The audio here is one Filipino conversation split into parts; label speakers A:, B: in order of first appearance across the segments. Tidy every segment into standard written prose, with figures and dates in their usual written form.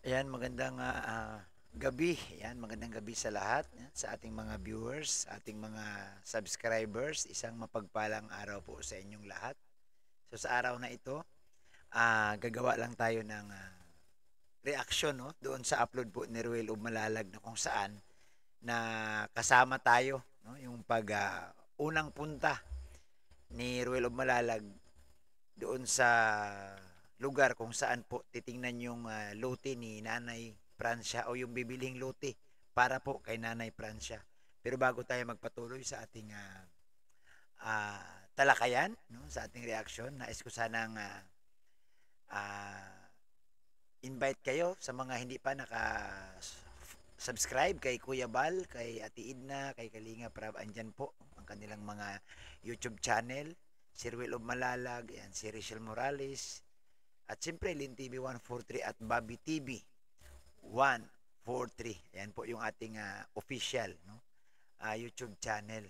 A: Ayan, magandang gabi. Ayan, magandang gabi sa lahat, sa ating mga viewers, sa ating mga subscribers. Isang mapagpalang araw po sa inyong lahat. So sa araw na ito, gagawa lang tayo ng reaction, no, doon sa upload po ni Ruel of Malalag na kung saan na kasama tayo, no, yung pag unang punta ni Ruel of Malalag doon sa lugar kung saan po titingnan yung lote ni Nanay Francia o yung bibiling lote para po kay Nanay Francia. Pero bago tayo magpatuloy sa ating talakayan, no, sa ating reaction, nais ko sanang uh, invite kayo sa mga hindi pa subscribe kay Kuya Bal, kay Ate Idna, kay Kalinga Prab. Andyan po ang kanilang mga YouTube channel. Si Ruel of Malalag, yan, si Rachel Morales, at siyempre Lin TV 143 at Bobby TV 143. Yan po yung ating official, no, YouTube channel.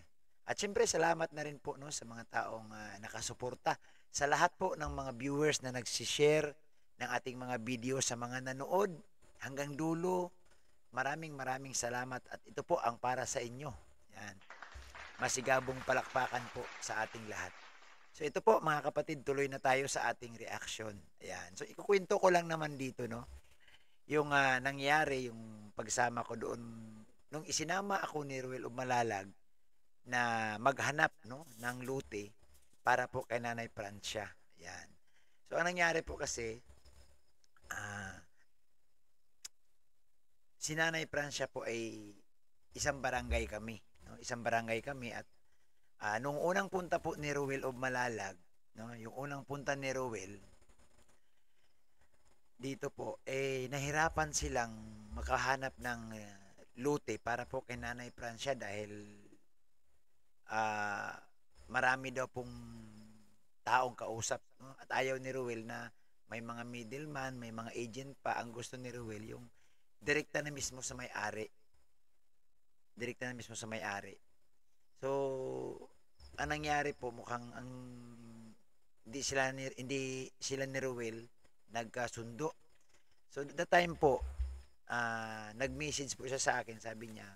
A: At siyempre salamat na rin po, no, sa mga taong nakasuporta, sa lahat po ng mga viewers na nagsishare ng ating mga video, sa mga nanood hanggang dulo. Maraming salamat at ito po ang para sa inyo. Yan. Masigabong palakpakan po sa ating lahat. So ito po mga kapatid, tuloy na tayo sa ating reaction. Ayan. So ikukwento ko lang naman dito, no, yung nangyari, yung pagsama ko doon nung isinama ako ni Ruel Umalalag na maghanap, no, ng lote para po kay Nanay Francia. Ayan. So ang nangyari po kasi, si Nanay Francia po ay isang barangay kami, no? Isang barangay kami at nung unang punta po ni Ruel of Malalag, no, yung unang punta ni Ruel dito po, nahirapan silang makahanap ng lote para po kay Nanay Francia dahil uh, marami daw pong taong kausap, no? At ayaw ni Ruel na may mga middleman, may mga agent pa. Ang gusto ni Ruel yung direkta na mismo sa may-ari. Direkta na mismo sa may-ari. So, ang nangyari po mukhang hindi sila ni Ruel nagkasundo. So, that time po, nag-message po siya sa akin, sabi niya,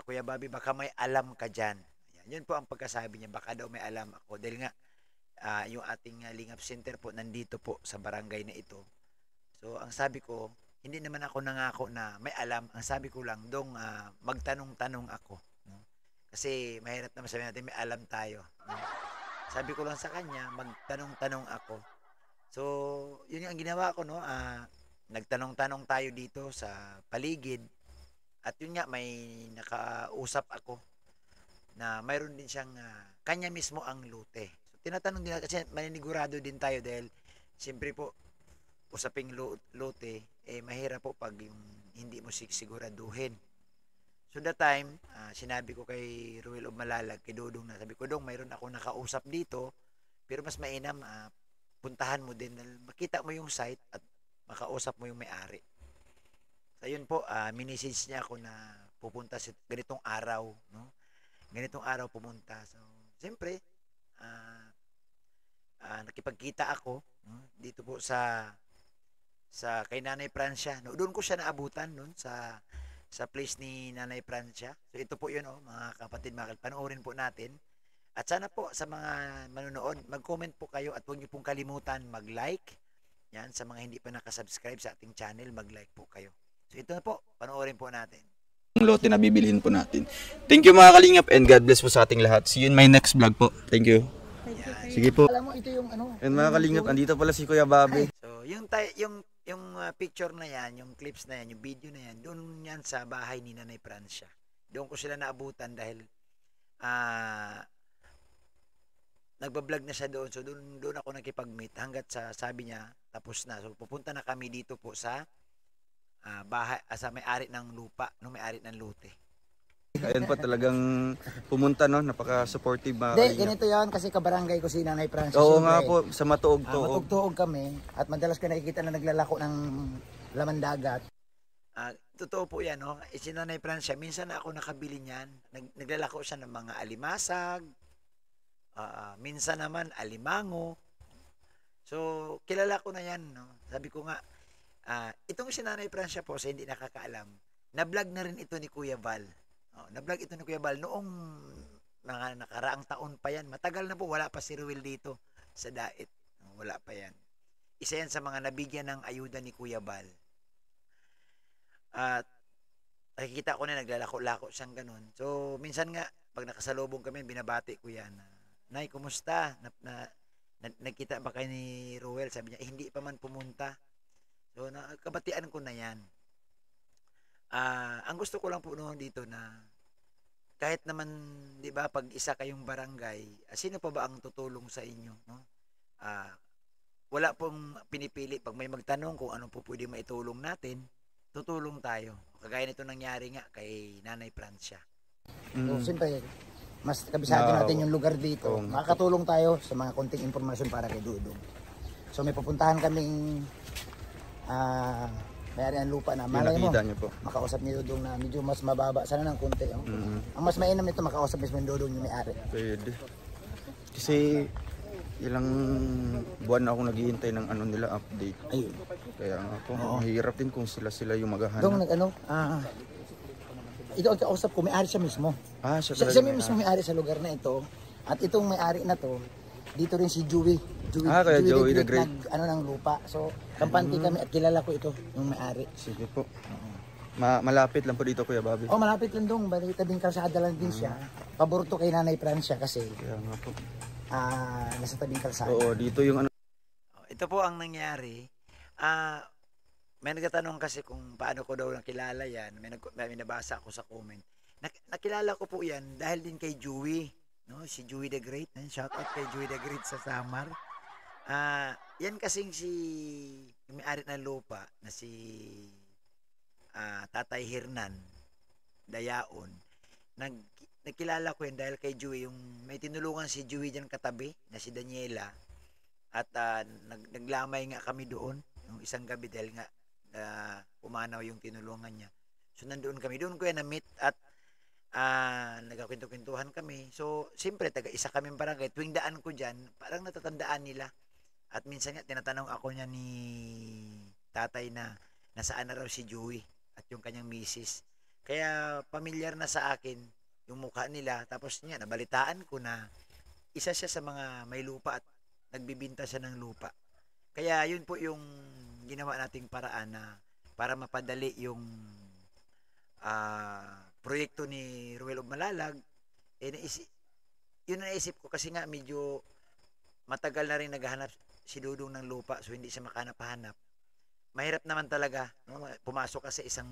A: Kuya Bobby, baka may alam ka dyan. Yun po ang pagkasabi niya, baka daw may alam ako. Dahil nga, yung ating Lingap Center po, nandito po sa barangay na ito. So, ang sabi ko, hindi naman ako nangako na may alam. Ang sabi ko lang, dong magtanong-tanong ako. No? Kasi mahirap naman sabihin natin, may alam tayo. No? Sabi ko lang sa kanya, magtanong-tanong ako. So, yun yung ginawa ko, no? Nagtanong-tanong tayo dito sa paligid. At yun nga, may nakausap ako na mayroon din siyang kanya mismo ang lote. So, tinatanong din natin, kasi maninigurado din tayo dahil siyempre po, usaping lote, mahirap po pag yung hindi mo siguraduhin. So that time, sinabi ko kay Ruel of Malalag, kay Dodong na, sabi ko, Dong, mayroon ako nakausap dito, pero mas mainam, puntahan mo din, makita mo yung site at makausap mo yung may-ari. So yun po, minisage niya ako na pupunta sa ganitong araw, no? Ganitong araw pumunta. So, siyempre, nakipagkita ako, no, dito po sa kay Nanay Francia. No, doon ko siya naabutan noon sa place ni Nanay Francia. So ito po 'yun, oh, mga kapatid, panoorin po natin. At sana po sa mga manonood, mag-comment po kayo at huwag niyo pong kalimutan mag-like. Yan, sa mga hindi pa nakasubscribe sa ating channel, mag-like po kayo. So ito na po, panoorin po natin.
B: Yung lote na bibilihin po natin. Thank you mga kalingap and God bless po sa ating lahat. See you in my next vlog po. Thank you. Sige po.
A: Alam mo, ito yung ano.
B: And mga kalingap, andito pala si Kuya Bobby.
A: So, yung picture na yan, yung clips na yan, yung video na yan, doon yan sa bahay ni Nanay Francia. Doon ko sila naabutan dahil nagbablog na siya doon. So, doon ako nakipag-meet hanggat sabi niya, tapos na. So, pupunta na kami dito po sa bahay, sa may-ari ng lupa, no, may-ari ng lote.
B: Ayan po, talagang pumunta, no? Napaka-supportive mga
A: Hindi,
B: kalingap.
A: ganito yan kasi kabarangay ko si Nanay Francia.
B: Oo nga po, sa matuog-tuog.
A: Matugtuog kami at madalas ko nakikita na naglalako ng laman dagat. Totoo po yan, no? Si Nanay Francia, minsan ako nakabili niyan. Naglalako siya ng mga alimasag, minsan naman alimango. So, kilala ko na yan, no? Sabi ko nga, Itong si Nanay Francia po, sa hindi nakakaalam, na-vlog na rin ito ni Kuya Val. Na-vlog ito ni Kuya Val noong mga nakaraang taon pa yan. Matagal na po, wala pa si Ruel dito sa Dait. Wala pa yan. Isa yan sa mga nabigyan ng ayuda ni Kuya Val. At nakikita ko na naglalako-lako siyang ganun. So, minsan nga, pag nakasalubong kami, binabati ko yan. Nay, kumusta? Nagkita ba kayo ni Ruel? Sabi niya, hindi pa man pumunta. So, kabatian ko na yan. Ang gusto ko lang po noon dito na kahit naman, di ba, pag isa kayong barangay, sino pa ba ang tutulong sa inyo? No? Wala pong pinipili. Pag may magtanong kung ano po pwede maitulong natin, tutulong tayo. Kagaya nito nangyari nga kay Nanay Francia.
C: So, siyempre, mas kabisado natin yung lugar dito. Makakatulong tayo sa mga konting impormasyon para kay Dudong. So, may pupuntahan kaming may-ari ng lupa na malay mo, makausap ni Dudong na medyo mas mababa. Sana ng konti. Oh. Ang mas mainam nito, makausap mismo ni Dudong yung may-ari.
B: Pwede. Kasi ilang buwan na akong naghihintay ng ano nila update.
C: Ayun.
B: Kaya nga po, mahirap din kung sila yung maghahanap.
C: Dong, ito ang kausap ko, may-ari siya mismo.
B: Siya
C: mismo may-ari sa lugar na ito. At itong may-ari na to, dito rin si Joey.
B: Kaya Joey the Great.
C: Ng lupa. So, kampante kami at kilala ko ito, yung may-ari.
B: Sige po. Malapit lang po dito, Kuya Bobby.
C: Malapit lang dong. Bali, tabing kalsada lang din siya. Paborito kay Nanay Francia kasi
B: kaya nga po.
C: nasa tabing kalsada.
B: Oo, dito yung ano.
A: Ito po ang nangyari. May nagtatanong kasi kung paano ko daw nakilala yan. May nabasa ako sa comment. Nakilala ko po yan dahil din kay Joey. No? Si Joey the Great. Shout out kay Joey the Great sa Samar. Yan kasing yung may-ari ng lupa na si Tatay Hernan Dayaon. Nagkilala ko yan dahil kay Joey. May tinulungan si Joey dyan katabi na si Daniela. At naglamay nga kami doon yung isang gabi dahil nga pumanaw yung tinulungan niya. So nandoon kami. Doon ko yan na-meet at nagkakwento-kwentuhan kami. So siyempre taga-isa kami barangay. Tuwing daan ko dyan, parang natatandaan nila. At minsan nga tinatanong ako niya ni tatay na nasaan na raw si Joey at yung kanyang misis. Kaya pamilyar na sa akin yung mukha nila. Tapos niya, nabalitaan ko na isa siya sa mga may lupa at nagbibinta siya ng lupa. Kaya yun po yung ginawa nating paraan na para mapadali yung proyekto ni Ruel of Malalag. Yun ang naisip ko kasi nga medyo matagal na rin naghahanap si Dudong ng lupa so hindi siya makahanap-hanap. Mahirap naman talaga, no? Pumasok ka sa isang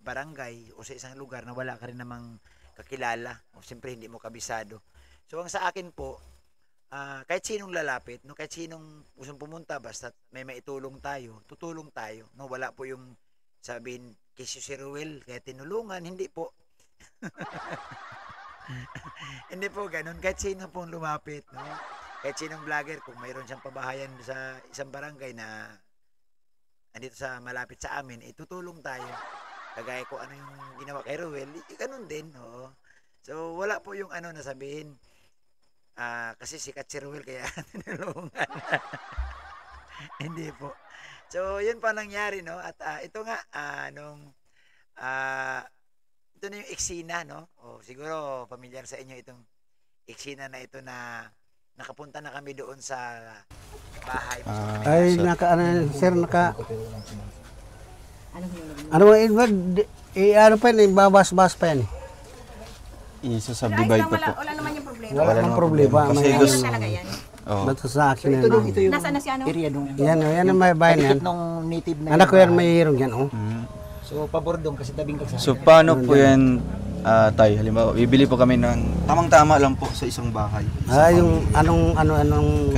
A: barangay o sa isang lugar na wala ka rin namang kakilala o siyempre hindi mo kabisado. So ang sa akin po, kahit sinong lalapit, no, kahit sinong gustong pumunta, basta may maitulong tayo, tutulong tayo. No, wala po yung sabihin, kisyo si Ruel, kaya tinulungan, hindi po. Hindi po ganun. Kahit sino pong lumapit, no? Kahit sinong vlogger, kung mayroon siyang pabahayan sa isang barangay na andito sa malapit sa amin, tutulong tayo. Kagaya ko ano yung ginawa kay Ruel, ganun din. Oo. So, wala po yung na sabihin, kasi sikat si Ruel kaya tinulungan. Hindi po. So, yun pa nangyari, no? At ito nga, ito na yung eksena, no? O, siguro, pamilyar sa inyo itong eksena na ito na nakapunta na kami doon sa bahay.
D: Sir, ano pa yun, babas-bas pa yan.
B: Isa-subdivide pa po.
E: Wala naman yung problema.
D: Wala namang problema.
B: Kasi
E: Ayun
B: gusto,
E: lang talaga yan.
D: Ba't sa akin
C: Ito
D: yan?
C: dong, ito yung
E: Nasaan na si ano?
C: area dong.
D: Yan ang may bayan yan.
C: Palikot ng native na
D: Anak ko yan, may hirong yan.
C: So, pabor dong kasi tabing kalsada.
B: So paano po yan, Tay? Halimbawa, bibili po kami ng tamang-tama lang po sa isang bahay.
D: Yung anong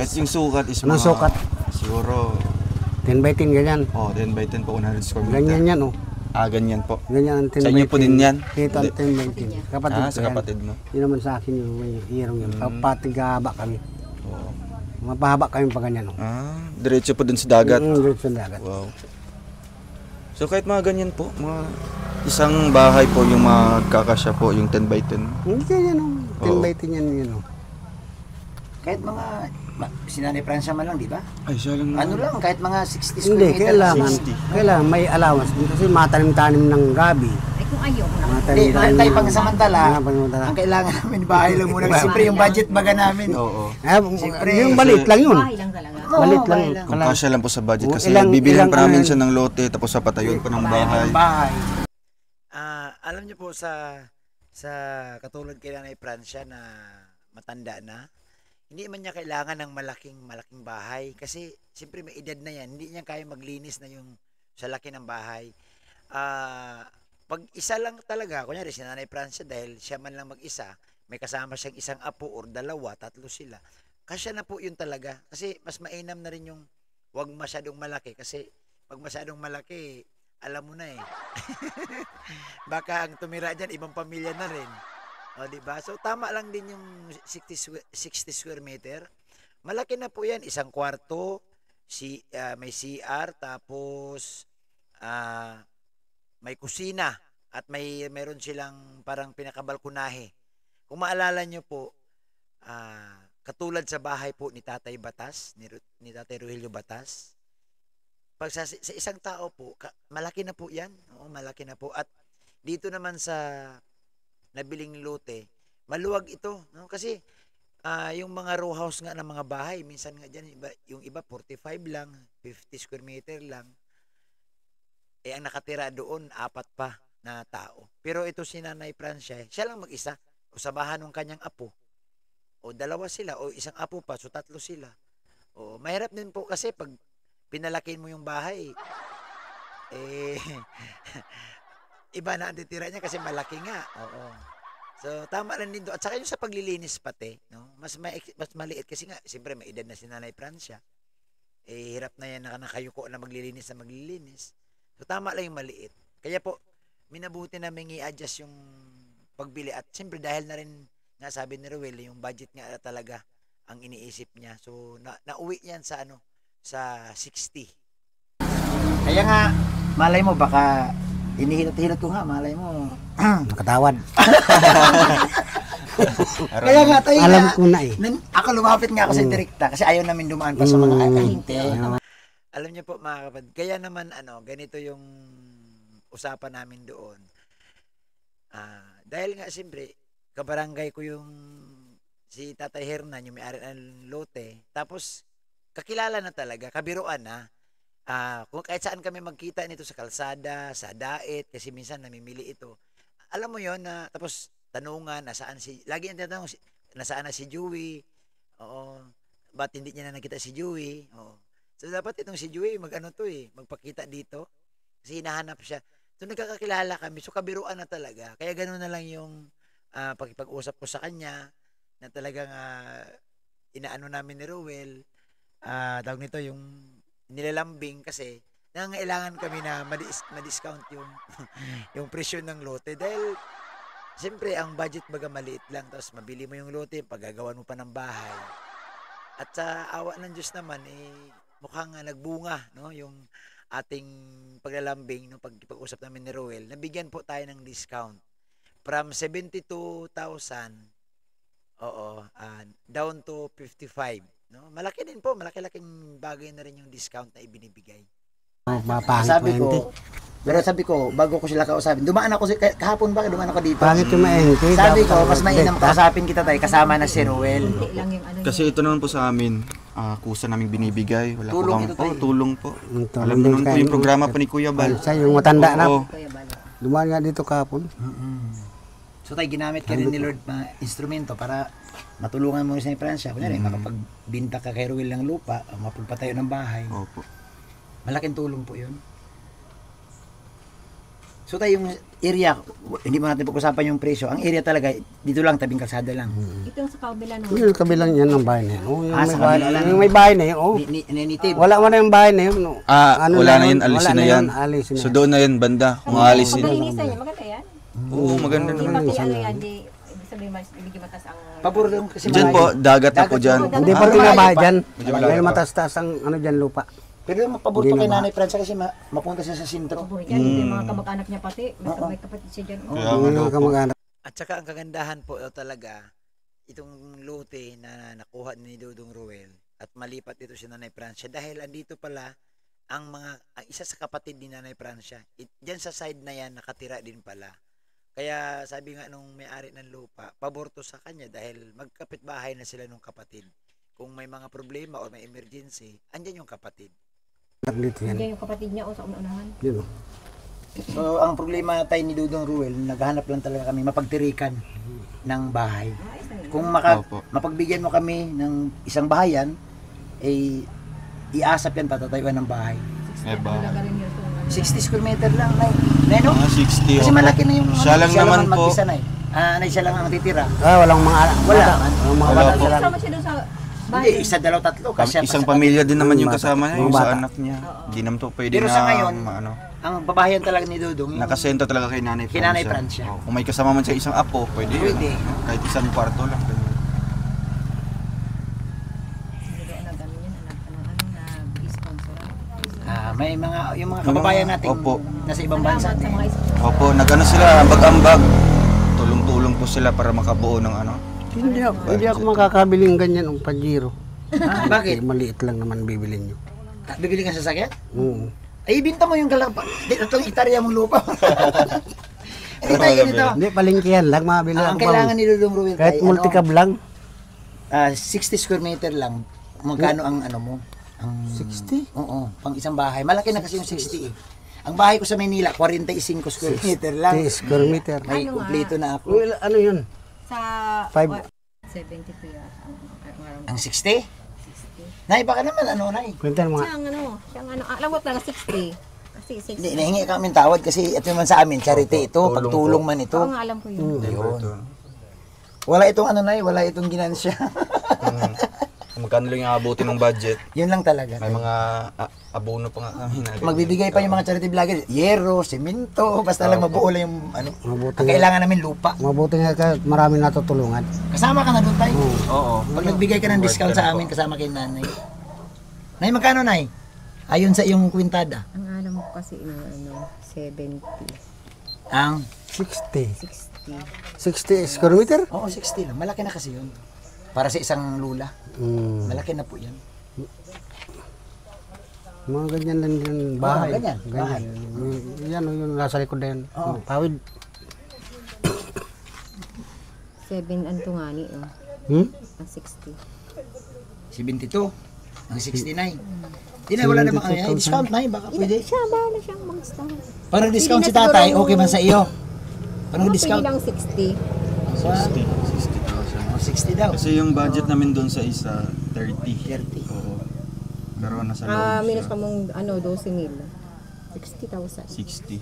B: Kahit yung sukat is
D: Anong sukat?
B: Siguro,
D: 10 by 10 ganyan.
B: 10 by 10 po, 100 square meter.
D: Ganyan yan
B: Ganyan po.
D: Ganyan ang 10
B: Sa
D: by
B: inyo po
D: 10.
B: din yan?
D: Ito ang 10 by 10. Kapatid ko
B: Sa
D: yan.
B: kapatid mo.
D: Yun naman sa akin yung may hirong yan. Patigaba kami. Mapahaba kami pa ganyan.
B: Diretso po dun sa dagat.
D: Diretso sa dagat.
B: Wow. So kahit mga ganyan po, mga isang bahay po yung magkakasya po, yung 10 by 10.
D: Hindi ganyan 10 by 10 yan.
C: Kahit mga Si Nanay Francia man lang, di ba?
B: Ay, siya lang
C: Ano lang, kahit mga 60 square
D: Hindi,
C: meter.
D: kailangan.
B: 60.
D: Kailangan may allowance. Kasi matanim-tanim ng gabi.
E: Ay, kung ayaw ko na.
C: Hindi, tayo pang samantala.
D: Pansamantala.
C: Ang kailangan namin, bahay lang muna. Siyempre yung budget baga namin.
B: Oo.
C: Siyempre.
D: Yung balit lang yun.
E: Bahay lang talaga.
D: Balit lang.
C: bahay lang.
B: Kung kasya lang po sa budget kasi
D: Ilang-
B: bibilhan
D: ilang
B: pa namin
D: ano
B: siya ng lote tapos sa patayuan pa ng bahay.
C: Bahay.
A: Alam niyo po sa katulad kay Nanay Francia na matanda na, hindi man niya kailangan ng malaking bahay kasi siyempre may edad na yan, hindi niya kaya maglinis na yung sa laki ng bahay. Pag isa lang talaga, kunyari si Nanay Francia dahil siya man lang mag-isa, may kasama siyang isang apo or dalawa, tatlo sila. Kasya na po yun talaga kasi mas mainam na rin yung wag masyadong malaki kasi pag masyadong malaki, alam mo na eh. Baka ang tumira dyan, ibang pamilya na rin. O, diba? So, tama lang din yung 60 square meter. Malaki na po yan. Isang kwarto, may CR, tapos may kusina, at meron silang parang pinakabalkonahe. Kung maalala nyo po, katulad sa bahay po ni Tatay Batas, ni Tatay Rogelio Batas, pag sa isang tao po, malaki na po yan. Oo, malaki na po. At dito naman sa nabiling lote, maluwag ito. No? Kasi yung mga row house nga ng mga bahay, minsan nga dyan, yung iba 45 lang, 50 square meter lang. Ang nakatira doon, 4 pa na tao. Pero ito si Nanay Francia, siya lang mag-isa. O sabahan ng kanyang apo. O 2 sila, o isang apo pa, so 3 sila. O mahirap din po kasi pag pinalakin mo yung bahay, iba na ang titira niya kasi malaki nga. Oo. So, tama lang din doon. At saka yung sa paglilinis pati, no? Mas maliit kasi nga, siyempre may edad na si Nanay Francia. Hirap na yan nakayuko na maglilinis. So, tama lang yung maliit. Kaya po, minabuti namin i-adjust yung pagbili. At siyempre, dahil na rin, nga sabi ni Ruel, yung budget nga talaga ang iniisip niya. So, nauwi yan sa sa 60.
C: Kaya nga, malay mo, baka hinihilot-hilot ko nga, malay mo.
D: Nakatawad.
C: Kaya nga, tayo
D: Alam
C: nga,
D: ko na eh.
C: ako lumapit nga ako sa direkta kasi ayaw namin dumaan pa sa mga ahente.
A: Alam niyo po mga kapatid, kaya naman ganito yung usapan namin doon. Dahil nga siyempre, kabarangay ko yung si Tatay Hernan, yung may-ari ng lote. Tapos, kakilala na talaga, kabiruan na. Kung kahit saan kami magkita nito sa kalsada, sa daet, kasi minsan namimili ito. Alam mo yon na, tapos tanungan, lagi ang tinatanong, nasaan na si Joey? Oo, ba't hindi niya na nakita si Joey? Oo. So, dapat itong si Joey, magpakita dito. Kasi hinahanap siya. So, nagkakakilala kami. So, kabiruan na talaga. Kaya gano'n na lang yung pag-usap ko sa kanya, na talagang inaano namin ni Ruel, tawag nito yung nilalambing kasi nangangailangan kami na ma-discount yung yung presyo ng lote dahil siyempre ang budget baga maliit lang tapos mabili mo yung lote paggagawan mo pa ng bahay at sa awa ng Diyos naman mukhang nagbunga no yung ating paglalambing no pag-usap namin ni Roel nabigyan po tayo ng discount from 72,000 down to 55. No? Malaki din po, malaki-laking bagay na rin yung discount na ibinibigay.
C: Sabi ko, bago ko sila kausapin, dumaan ako kahapon ba, dumaan ako dito.
D: Pangit yung maente.
C: Sabi ko, mas mainam kausapin kita tayo, kasama na si Ruel.
E: Hindi lang yung
B: Kasi ito naman po sa amin, kusa naming binibigay. Wala
C: Tulong
B: po
C: ito tayo.
B: tulong po.
D: Tulong
B: Alam naman po yung programa pa ni Kuya Bal.
D: Sa yung matanda na.
B: Oo.
E: Kuya Bala.
D: Dumaan nga dito kahapon.
C: So tayo, ginamit ka rin ni Lord na instrumento para matulungan mo sa Francia. Kunyari, makapagbinta ka kay Ruel ng lupa, mapagpatayo ng bahay.
B: Opo.
C: Malaking tulong po yun. So tayo yung area, hindi mo natin pag-usapan yung presyo. Ang area talaga, dito lang, tabing kalsada lang.
E: Ito yung sa kabila nung
D: Yung kabilang yan ng bahay na yun. Oh, yung,
C: sa
D: may bahay,
C: kabila lang.
D: yung may bahay na yun. Oh.
C: Native.
D: Wala mo na yung bahay na yun. No.
B: Wala na yun, alisin
D: wala
B: na yan.
D: alisin na
B: So
D: yan.
B: doon na yan, banda. Kung aalisin.
E: Paglinisan niya, maganda yan.
B: Oo, maganda
E: Hindi
B: naman.
E: pati ano yan, di ibig sabihin mas ibigay matas ang
C: Pabor lang kasi
B: Diyan po, dagat na po dyan.
D: Hindi pa
E: Malayo
D: tinabahay
C: pa.
D: dyan.
B: Medyo malayo
D: Dahil
B: pa.
D: matastas ang ano dyan lupa.
C: Pero mapabor to kay Nanay Francia kasi mapunta siya sa sintro.
E: pabor yan. Hindi yung mga kamag-anak niya pati. May kapatid siya dyan.
B: Kaya nga daw
D: Yung
B: po.
D: kamag-anak.
A: At saka ang kagandahan po talaga, itong lote na nakuha ni Dudong Ruel, at malipat dito si Nanay Francia dahil andito pala ang isa sa kapatid ni Nanay Francia. Diyan sa side na yan nakatira din pala. Kaya sabi nga nung may-ari ng lupa, pabor to sa kanya dahil magkapitbahay na sila nung kapatid. Kung may mga problema o may emergency, andyan yung kapatid.
D: Dito yan.
E: Diyan yung kapatid niya o sa unahan.
D: Yun, oh.
C: So, ang problema tayo ni Dudong Ruel, naghahanap lang talaga kami mapagtirikan ng bahay. Kung
B: Opo.
C: mapagbigyan mo kami ng isang bahayan, eh, iasap yan patatayuan ng bahay.
B: Eba.
E: Talaga rin yun.
C: 60 square meter lang, Nay. Nay, no?
B: Mga 60.
C: Kasi
B: opo.
C: malaki na yung
B: Siya lang naman po.
C: mag-isa, Nay. Nay, siya lang ang titira.
D: Walang mga
C: Wala.
D: Walang mga
B: Wala
D: bata
B: po.
D: sila.
E: Kasama siya doon sa
C: Hindi,
E: bahay.
C: isa, dalaw, tatlo. Kasi
B: Isang pamilya din naman yung kasama niya,
D: Mga
B: yung sa
D: bata.
B: anak niya. Hindi naman to pwede
C: Pero
B: na,
C: sa ngayon,
B: ano,
C: ang babayan talaga ni Dudong, yung
B: nakasento talaga kay Nanay Francia.
C: Kay Nanay Francia.
B: Oh, kung may kasama man sa isang apo, pwede.
C: Pwede.
B: Yun. Kahit isang kwarto lang.
E: Hindi ko nag-ano yan, nag-sponsor.
C: may mga, yung mga kababayan natin
B: Opo.
C: nasa ibang bansa.
E: Salamat sa mga
B: Opo, nag-ano sila, ambag-ambag. Tulong-tulong po sila para makabuo ng ano.
D: Hindi ako makakabiling ganyan ng Pajero.
C: Bakit?
D: Maliit lang naman bibilin nyo.
C: Bibili ka sa sasakyan?
D: Oo.
C: Ay, ibinta mo yung kalapa. Itong itarya mong lupa. Hindi tayo ganito.
D: Hindi, palengke yan lang, mabili
C: Ang
D: ako.
C: kailangan ni Dudong Ruel
D: Kahit
C: tayo,
D: multicab lang.
C: 60 square meter lang. Magkano ang ano mo? Ang
D: 60?
C: Oo, pang isang bahay. Malaki na kasi yung 60 eh. Ang bahay ko sa Maynila, 45 square meter lang.
D: 60 square meter.
C: May
E: Ano nga?
C: kumpleto na ako.
D: Well, ano yun?
E: Sa
D: 5.
E: 72 yata.
C: Ang 60? Nay, baka naman ano, Nay?
D: Kwenta mga.
E: Siyang ano, alam ko talaga 60. Kasi 60.
C: Hindi, nahingi kami tawad kasi ito naman sa amin, charity ito,
B: tulong
C: pagtulong man ito.
E: Oo nga, alam ko yun.
C: Ayun. Wala itong ano, Nay, wala itong ginansya.
B: Magkano lang yung abutin ng budget.
C: Yun lang talaga.
B: May mga abono pa nga kami na.
C: Magbibigay pa yung mga charity vlogger, yero, semento, basta lang mabuo lang yung ano. Ang kailangan namin lupa.
D: Mabuti nga ka, marami natutulungan.
C: Kasama ka na doon tayo.
B: Oo.
C: Pag nagbigay ka ng discount sa amin, kasama kay nanay. Nay, magkano, Nay? Ayon sa iyong kwintada.
E: Ang alam ko kasi ano, 70.
C: Ang
D: 60.
E: 60.
D: 60 square meter?
C: Oo, 60 lang. Malaki na kasi yun. Para sa isang lula.
D: Mm.
C: Malaki na po yan.
D: Mga ganyan lang din bahay.
C: ganyan, bahay.
D: Yan, yung nasa likod na yan. Tawid.
E: 7 ang tungani. Oh.
D: Hmm?
E: Ang 60.
C: 72. Ang 69. Hindi na, wala namang ay, discount, Nay. Baka pwede.
E: Siya, bahala siyang mag-start.
C: Parang discount
E: Hindi
C: si
E: na
C: tatay,
E: siguro-
C: okay man sa iyo. Parang
E: Pwede
C: discount.
E: lang 60.
B: 60,000.
C: 60 daw.
B: Kasi yung budget namin doon sa isa, 30.
C: 30.
B: Oo. Pero nasa loob
E: Minus
B: siya.
E: ka mong ano, 12,000. 60,000.
B: 60.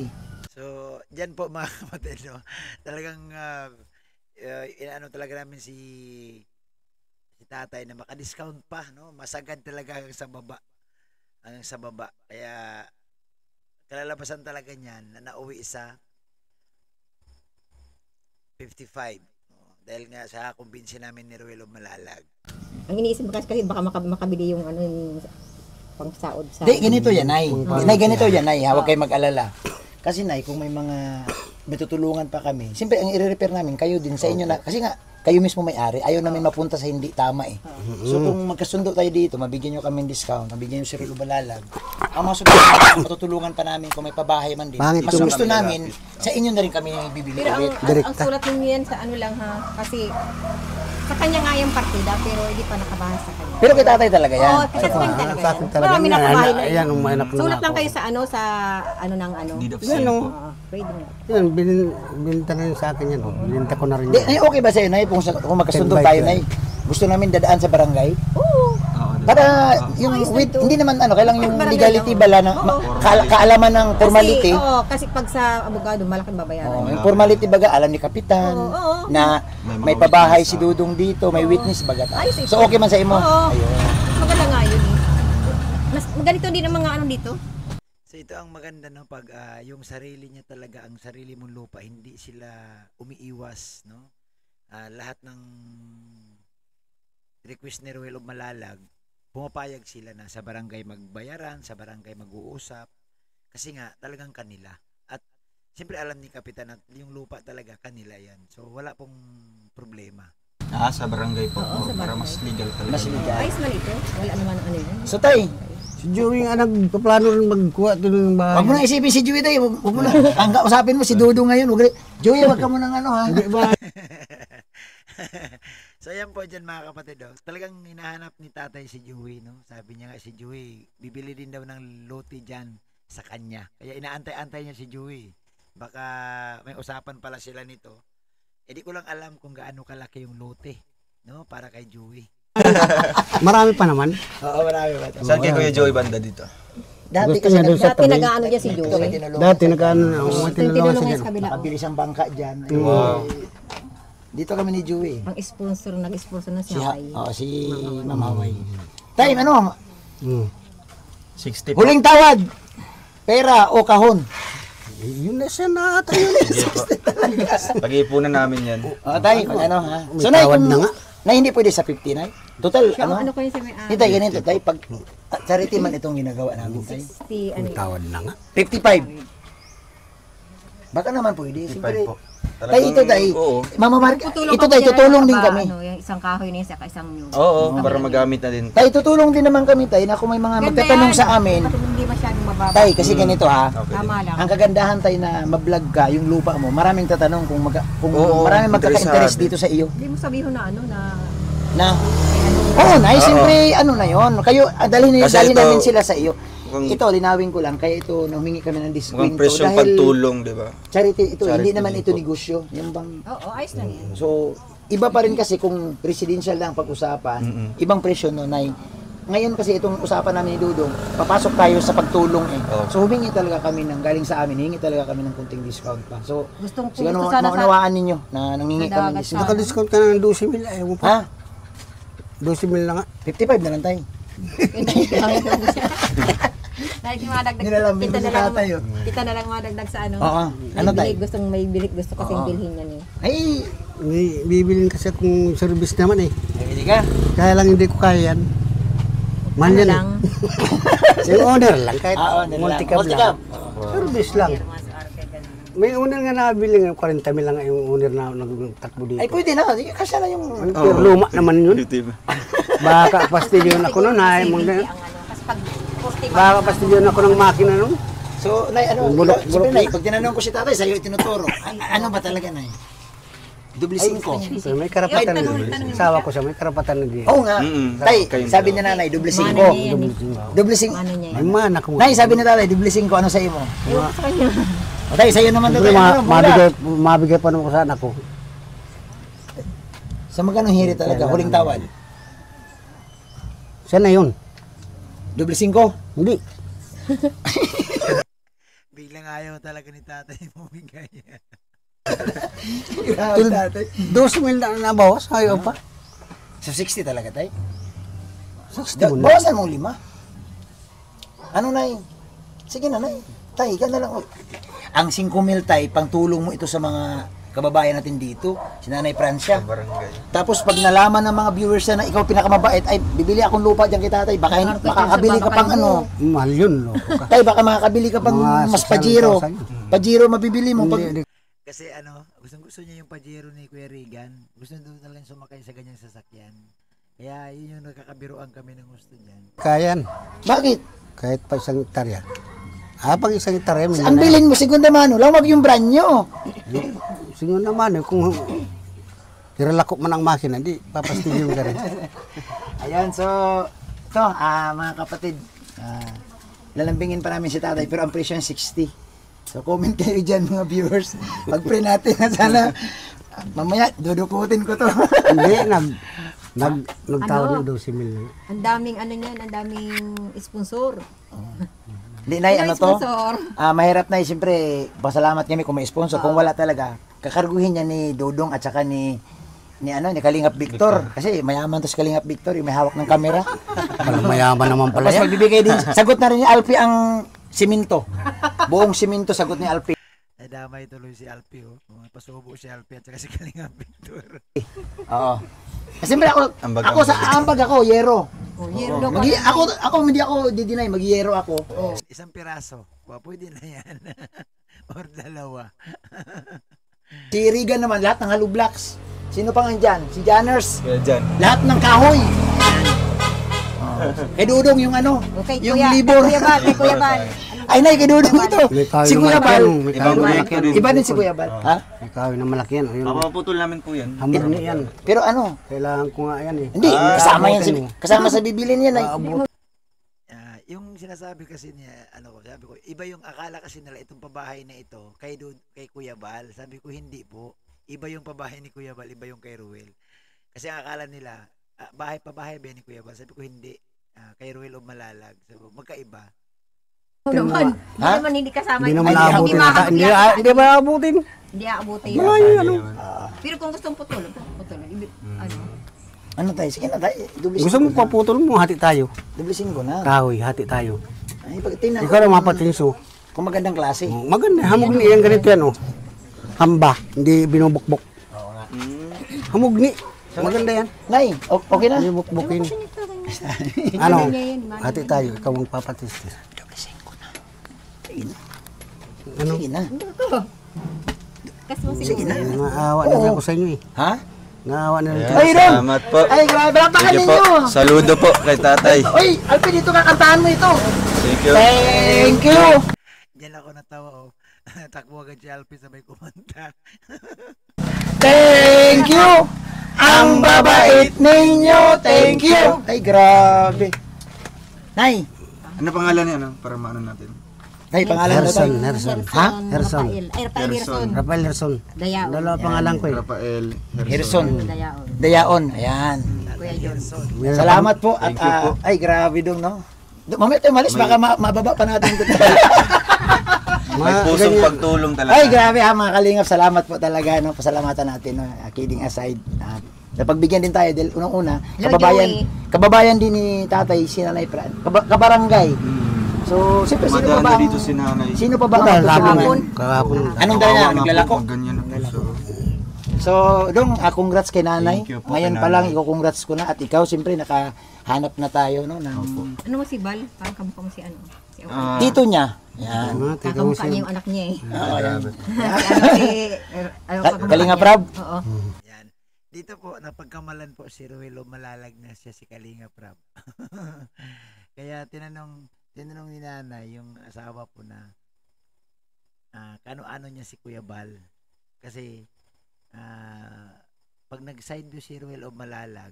C: 60.
A: So, diyan po mga kapatid, no? Talagang inaano talaga namin si tatay na maka-discount pa, no? Masagad talaga hanggang sa baba. Hanggang sa baba. Kaya kalalabasan talaga niyan na nauwi sa 55. No? Dahil nga sa kumbinsi namin ni Ruelo Malalag.
E: Ang iniisip ko kasi baka makabili yung ano yung pangsaod sa.
C: Hindi, ganito yan, Nay. Nay, ganito yan, Nay. Huwag kayo mag-alala. Kasi, Nay, kung may mga may tutulungan pa kami, siyempre, ang i-repair namin, kayo din sa inyo na, kasi nga, kayo mismo may-ari, ayaw namin mapunta sa hindi tama eh. So, kung magkasundo tayo dito, mabigyan nyo kami ng discount, mabigyan nyo si Rulo Balalag, ang mga sunod, matutulungan pa namin kung may pabahay man din.
D: Pangit
C: Mas
D: yung-
C: gusto namin, sa inyo na rin kami bibili
E: Pero
C: ulit.
E: ang sulat ninyo yan sa ano lang ha, kasi sa kanya nga yung partida pero hindi pa nakabahas sa kanya.
C: Pero kay tatay talaga yan.
E: Oo, kasi sa kanya talaga
D: Sa akin
E: yan.
D: talaga.
E: Marami nakabahay na
D: Ayan, umainap na
E: Sulat lang
D: ako.
E: kayo sa ano, sa ano ng ano.
B: Deed of
D: Yan,
B: sale
D: oh.
B: po.
E: Pwede nga.
D: Yan, binta na yun sa akin yan. Binta ko na rin
C: Di,
D: yan.
C: Nay, okay ba sa'yo, Nay, kung magkasundo tayo, Nay? Gusto namin dadaan sa barangay?
E: Oo.
C: Para yung with, hindi naman ano, kailangan yung
E: Barangay
C: legality
E: lang.
C: bala ng kaalaman ng formality.
E: Kasi pag sa abogado, malaking babayaran.
C: Oh, yung formality baga alam ni kapitan
E: Oo.
C: na
B: May mga
C: may pabahay
B: witness,
C: si Dudong dito, may witness baga.
E: Ayos ito.
C: So okay man sa imo.
E: Oo.
C: Ayun.
E: Maganda nga yun eh. Mas ganito din ang mga ano dito.
A: So ito ang maganda no pag yung sarili niya talaga, ang sarili mong lupa, hindi sila umiiwas, no? Lahat ng request ni Ruel of Malalag, pumapayag sila na sa barangay magbayaran, sa barangay mag-uusap kasi nga talagang kanila. At siyempre alam ni kapitan na yung lupa talaga kanila yan. So wala pong problema.
B: Sa barangay po.
E: Oo, sa
B: Para
E: barangay.
B: mas legal talaga.
C: Mas legal.
E: Ayos man ito. Wala naman ano yun.
C: So tay,
D: Si Joey nga nagpaplano rin magkuha doon ng bahay.
C: wag mo na isipin si Joey tay, wag mo na. Ang kausapin mo si Dodo ngayon. Joey, wag ka mo nang ano ha.
D: Hindi ba?
A: So ayan po dyan mga kapatid. Oh. Talagang hinahanap ni tatay si Joey. No? Sabi niya nga si Joey, bibili din daw ng lote dyan sa kanya. Kaya inaantay-antay niya si Joey. Baka may usapan pala sila nito. Eh di ko lang alam kung gaano kalaki yung lote. No? Para kay Joey.
D: Marami pa naman.
C: Oo, marami ba?
B: Saan kay Kuya Joey banda dito?
C: Dati
D: Gusto
C: kasi
D: niya doon sa
E: Dati
D: tabi.
E: nag-ano dyan si
C: Ito,
E: Joey.
C: tinulungan
D: Dati
C: sa-
D: nagkaano na,
E: Ito yung
D: tinulungan sa
E: tinulungan
D: dyan.
E: sa kabila.
C: Nakabilis ang bangka dyan.
B: Wow.
C: Dito kami ni Joey.
E: Ang sponsor, nag-sponsor na si
C: Si,
E: Hawaii.
C: si Mamaway. Time, ano?
D: Hmm.
B: 60 po.
C: Huling tawad. Pera o kahon.
D: Yun na siya na ata yun.
B: Pag-iipunan namin yan.
C: O, tay, pag ano ha.
D: May
C: So, nay,
D: tawad
C: kung,
D: na nga.
C: na hindi pwede sa 59. Total,
E: Siya,
C: ano?
E: ano ko yun sa may
C: Hindi tayo ganito, tay. Pag charity man itong ginagawa namin, tay.
E: 60, ano yun.
D: Tawad na nga.
C: 55. Baka naman pwede.
B: 55
C: Siyempre.
B: po.
C: Tay, ito tay.
B: Oo.
C: Mama Mark,
E: Tutulong
C: ito
E: kami
C: tay,
E: dyan,
C: tutulong din
E: baka,
C: kami.
E: Ano, yung isang kahoy na yun, saka isang new.
B: Oo, para magamit na din.
C: Tay, tutulong din naman kami, tay, na kung may mga magtatanong sa amin.
E: Kapag hindi masyadong mababa.
C: Tay, kasi ganito ha.
B: Okay.
E: Tama lang.
C: Ang kagandahan tay na ma-vlog ka, yung lupa mo, maraming tatanong kung
B: Oo,
C: maraming magkaka-interest
B: interesado.
C: dito sa iyo.
E: Hindi mo sabihin na ano na
C: Na, oo, na, siyempre, ano na yon. Kayo, dalhin
B: Kasi ito,
C: namin sila sa iyo.
B: mukhang-
C: Ito, linawin ko lang, kaya ito, humingi kami ng
B: Mukhang
C: diskwento.
B: presyong
C: Dahil
B: pagtulong, di ba?
C: charity, ito,
B: Charity
C: hindi naman
B: din
C: ito
B: po.
C: negosyo. Yung bang,
E: oo, ayos lang yan.
C: so, iba pa rin kasi kung residential lang pag-usapan, ibang presyo no, Nay. Ngayon kasi itong usapan namin ni Dudong, papasok tayo sa pagtulong eh.
B: Oo.
C: So humingi talaga kami ng galing sa amin, hingi talaga kami ng kunting discount pa. So
E: Gustong
C: siguro
E: gusto sana sa...
C: maunawaan ninyo na nangingi
E: Sa
C: kami ng
E: dagat
C: discount.
D: Naka-discount ka na ng 12 mil. Ayaw mo
C: Ha?
D: pa. 12 mil na nga.
C: 55 na lang tayo.
E: Dahil yung mga dagdag,
C: Nilalambing ko si tatay, oh.
E: kita na lang mga dagdag sa ano.
C: Oo. Ano
E: May
C: tayo?
E: bilig, gustong may bilik, gusto kasing
C: Oo.
E: bilhin yan eh.
C: Ay,
D: May bibilin kasi akong service naman eh.
C: nabili ka.
D: Kaya lang hindi ko kaya yan. Man
E: Ano
D: yan
E: lang,
D: eh. Yung owner lang. Kahit
C: Nila.
D: multi-cab
C: Multi-cab.
D: lang. Service lang. May owner nga nabili ng 40 mil lang yung owner na nagtakbo dito.
C: Ay, pwede na. Kasya na yung...
D: Pero luma naman yun.
B: YouTube.
D: Baka pastilyon ako nun ay.
E: ang ano, kasi pag 40
D: Baka pastilyon ako ng makina nun.
C: So, Nay, ano?
D: Bulok-
C: Siyempre,
D: bulok-
C: Nay, pag tinanong ko si tatay, sa'yo itinuturo. Ano ba talaga, Nay? Double 5.
D: So, may karapatan na. Sawa ko siya, may karapatan na din.
C: Oo nga.
B: Mm-mm.
C: Tay,
B: Kayo
C: sabi ni nanay, double 5.
E: Mana niya yan eh.
C: Double 5.
E: Mana niya
D: Ay
E: yan.
D: man ako.
C: Nay, sabi ni tatay, double 5. Ano sa'yo mo?
E: Ewan ko sa kanya.
C: O tay, sa'yo naman
D: Siyempre,
C: tatay. Ano,
D: mabigay, mabigay pa naman ko sa anak ko.
C: Sa magkano hiri talaga, huling tawad?
D: Siya na yun.
C: Double 5?
D: Hindi.
A: Biglang ayaw talaga ni tatay bumigay.
C: Grabe tatay.
D: 12 mil na nabawas, ayaw pa.
C: So 60 talaga tay?
D: 60 mo na.
C: Bawasan mong 5. Ano nay? Sige na nay. Tay, ka na lang. Oh. Ang 5 mil tay, pang tulong mo ito sa mga kababayan natin dito, si Nanay Francia.
B: Barangay.
C: Tapos pag nalaman ng mga viewers na ikaw pinakamabait, ay bibili akong lupa diyan kay tatay. Baka makakabili ka pang ano.
D: Mahal yun, loko ka.
C: Tay, baka makakabili ka pang
D: Mga
C: mas pajero.
D: 600,000.
C: Pajero mabibili mo pag
D: Hindi,
A: Kasi ano, gusto niya yung Pajero ni Kuya Regan. Gusto doon talagang sumakay sa ganyang sasakyan. Kaya yun yung nakakabiruan kami ng gusto niyan.
D: Kayan.
C: Bakit?
D: Kahit pa isang hektarya. Pag isang hektarya,
C: Ang bilin mo segunda mano, lang wag yung brand nyo.
D: Siguro naman, kung tiralako man ang makina, di papastilyon ka rin.
C: Ayan, so ito, mga kapatid, lalambingin pa namin si tatay pero ang presyo ay 60. So comment kayo dyan mga viewers. Pag-pray natin na sana mamaya dudukutin ko to.
D: Hindi, nagtawad
E: Ano?
D: ng 12 mil.
E: Ang daming ano niyan, ang daming sponsor.
C: Hindi nay, ano to?
E: Sponsor.
C: Mahirap na siyempre, pasalamat kami kung may sponsor. Kung wala talaga, kakarguhin niya ni Dodong at saka ni Kalingap Victor. Kasi mayaman to si Kalingap Victor, yung may hawak ng kamera.
D: Walang mayaman naman pala
C: Tapos
D: yan.
C: magbibigay din, sagot na rin ni Alpi ang siminto. Buong siminto sagot ni Alpi.
A: Nadamay tuloy si Alpi, oh. Mga pasubo si Alpi at saka si Kalinga Victor.
C: Oo. Siyempre
B: Ambag,
C: ako sa ambag ako, yero.
E: Oh, yero
C: Oo.
E: ka.
C: Ako hindi ako didinay, mag-yero ako.
A: Isang piraso. Pwede na yan. Or dalawa.
C: Si Regan naman, lahat ng hollow blocks. Sino pang andyan? Si Janners.
B: Kaya dyan.
C: Lahat ng kahoy. Oh. Kay Dudong yung ano,
E: Okay,
C: yung
E: kuya,
C: libor.
E: Kuya Bal, kay Kuya Bal.
C: Ay, nay, kay Dudong ito.
D: May kahoy
C: Si
D: na
C: Kuya
D: malaki
C: Bal.
D: yan, may kahoy
B: Ibang
D: na
B: proyekto
D: malaki yan.
B: rin.
C: Iba din si Kuya Bal. Ha?
D: May kahoy na malaki yan. Ayun.
B: Papaputol namin po yan.
D: Hammer ni yan.
C: Pero ano?
D: Kailangan ko nga yan eh.
C: Hindi, kasama yan
D: abutin mo.
C: kasama sa bibilin yan ay.
A: Yung sinasabi kasi niya, sabi ko, iba yung akala kasi nila itong pabahay na ito kay Kuya Bal. Sabi ko, hindi po. Iba yung pabahay ni Kuya Bal, iba yung kay Ruel. Kasi ang akala nila, pabahay ba ni Kuya Bal? Sabi ko, hindi. Kay Ruel o Malalag. Sabi ko, magkaiba.
E: Oo naman. Hindi
C: Ha?
E: naman hindi kasama.
D: Hindi naman
C: Ay,
D: aabutin.
E: hindi
D: Hindi ba aabutin?
E: Hindi aabutin.
D: Wala yung ano.
E: Pero kung gustong putulog, putulog. Ano?
C: Ano tayo? Sige na tayo.
D: Gusto mo paputol mo, hati tayo.
C: Dublisin ko na.
D: Kahoy, hati tayo.
C: Ay, pag tingnan
D: Ikaw na mapatinso.
C: kung magandang klase.
D: Oh, maganda, hamog ni yan ganito yan oh. Hamba, hindi binubukbok. Hamog ni. Maganda yan.
C: Nay, okay na?
D: Hindi bukbukin.
E: Ano?
D: Ano? Hati tayo, ikaw ang papatistis.
C: Dublisin ko na. Sige na.
D: Ano?
C: Sige na.
E: Kasi mo
C: Sige na.
D: Naawa na rin ako sa inyo eh.
C: Ha?
D: Naawa na rin.
C: Ay, Ron!
B: Salamat po.
C: Ay, grabe. Palakpakan
B: Thank you po.
C: ninyo.
B: Saludo po kay tatay.
C: Oy, Alpin, dito kakantahan mo ito.
B: Thank you.
C: Thank you.
A: Diyan ako natawa, takbo agad si Alpi sabay kumanta.
C: Thank you. Ang babait ninyo. Thank you. Ay, grabe. Nay.
B: Ano pangalan niya, ano? Para maano natin.
C: Nay, pangalan na tayo.
D: Herson.
C: Ha?
D: Herson.
E: Rafael Herson.
D: Rafael Herson.
E: Dayaon.
D: Dalawa pangalan ko eh.
B: Rafael
C: Herson.
E: Dayaon.
C: Dayaon. Ayan.
E: Kuya John.
C: Salamat po. At,
B: Thank you po.
C: ay, grabe dong, no? Mamaya tayo malis, baka mababa pa natin ito.
B: May pusong pagtulong talaga.
C: Ay, grabe ha, mga kalingap. Salamat po talaga, no? Pasalamatan natin, no? Kidding aside. Napagbigyan din tayo dahil unang-una,
E: Hello,
C: kababayan din ni Tatay, si Nanay Fran. Kabarangay. So, siyempre, sino pa ba
B: Madaan
C: ang,
B: dito si nanay.
C: sino pa ba ang
D: Kahapon.
C: tutulungan?
D: Kahapon.
C: Anong dala niya? Naglalako?
B: Ganyan na po.
C: So, Dong, congrats kay Nanay.
B: Thank you po
C: Ngayon
B: kay
C: pa lang,
B: Nanay.
C: congrats ko na. At ikaw, siyempre, nakahanap na tayo, no? Ng
E: Ano mo si Bal? Parang kamukha mo si ano? Si
C: tito niya. Yan.
E: kakamukha niya yung anak niya eh.
C: Oo, yan.
E: Si ano si...
C: Kalinga Prab?
E: Oo.
A: Yan. Dito po, napagkamalan po si Ruelo, malalag na siya si Kalinga Prab. Kaya tinanong ni nanay, yung asawa po na, kano-ano niya si Kuya Bal. Kasi, pag nag-side do si Ruelo malalag,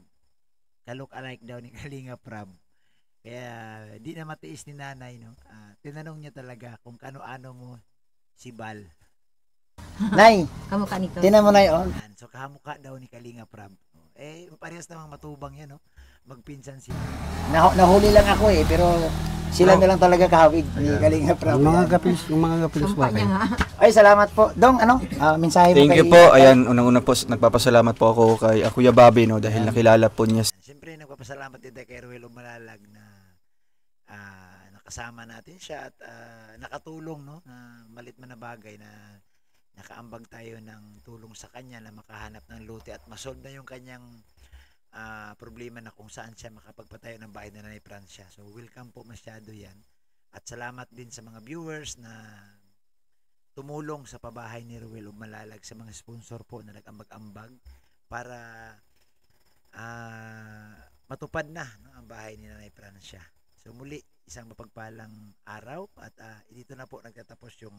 A: kalok-alike daw ni Kalinga Prab. Kaya, di na matiis ni nanay, no? Tinanong niya talaga kung kano-ano mo si Bal.
C: Nay,
E: Kamukha nito.
C: tinan mo na yun.
A: Yan. So, kahamukha daw ni Kalinga Prab. Parehas namang matubang yan, no? Magpinsan sila.
C: Nahuli lang ako eh, pero sila na lang talaga kahawig ni Kalinga Prab.
D: Yung mga gapilis
E: Kamukha
D: ba
E: niya
D: kayo?
E: nga.
C: Ay, salamat po. Dong, mensahe mo
B: Thank
C: kay...
B: you po. Ayan, unang-una po, nagpapasalamat po ako kay Kuya Bobby, no, dahil nakilala po niya.
A: Siyempre, nagpapasalamat din tayo kay Ruel Malalag na nakasama natin siya at nakatulong, no? Na malit man na bagay na nakaambag tayo ng tulong sa kanya na makahanap ng lote at masolve na yung kanyang problema na kung saan siya makapagpatayo ng bahay na Nanay Francia. So, welcome po masyado yan. At salamat din sa mga viewers na tumulong sa pabahay ni Ruel Malalag, sa mga sponsor po na nag-ambag-ambag para matupad na, no, ang bahay ni Nanay Francia. So, muli, isang mapagpalang araw at dito na po nagtatapos yung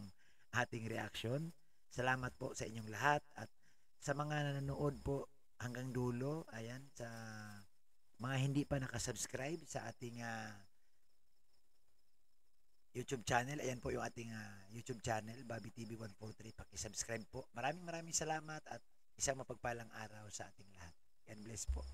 A: ating reaction. Salamat po sa inyong lahat at sa mga nanonood po hanggang dulo, ayan, sa mga hindi pa nakasubscribe sa ating YouTube channel, ayan po yung ating YouTube channel, Bobby TV 143, paki-subscribe po. Maraming salamat at isang mapagpalang araw sa ating lahat. God bless po.